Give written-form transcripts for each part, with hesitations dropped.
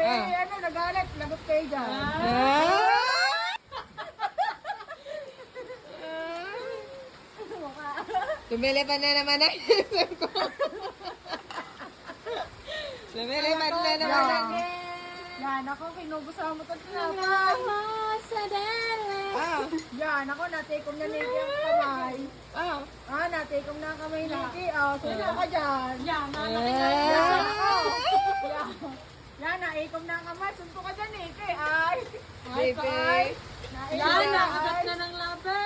ano, nagalit. Lagot kayo dyan. Bumili pa na naman ang isip ko. Bumili pa na naman ang... Yan, ako, kinubusa mo ito tinapay. Yan, ako, natikom na Nikki ang kamay. Natikom na ang kamay Nikki. Sino ka dyan? Yan, yan, naikom na ang kamay. Sunto ka dyan, Nikki. Ay, Baby. yan, nakagat na ng labi.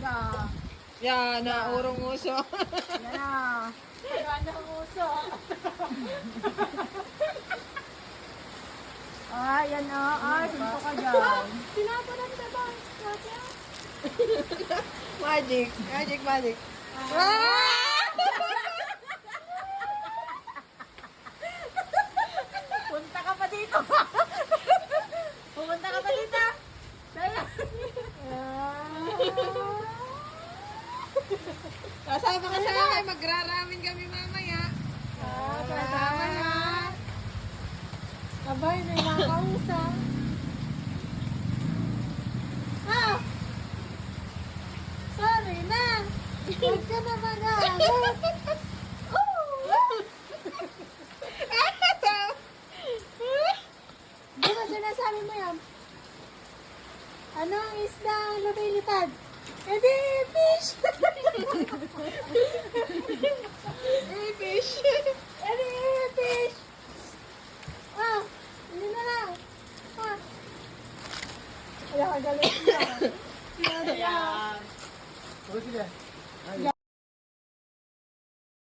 Yan. Yan, naurong uso. Yan na. Yan na ang uso. Yan na. Sunto ka dyan. Tinapalan ka ba? Magic. Punta ka pa dito. Pumunta ka pa dito. Kasama ka sa akin, magraramin kami mamaya. Kasama na. Abay, may makausap. Sorry na. Huwag ka na magalit. Di ba sinasabi mo yan? Ano ang isda ang lumilipad? Edi, fish! Hey, fish.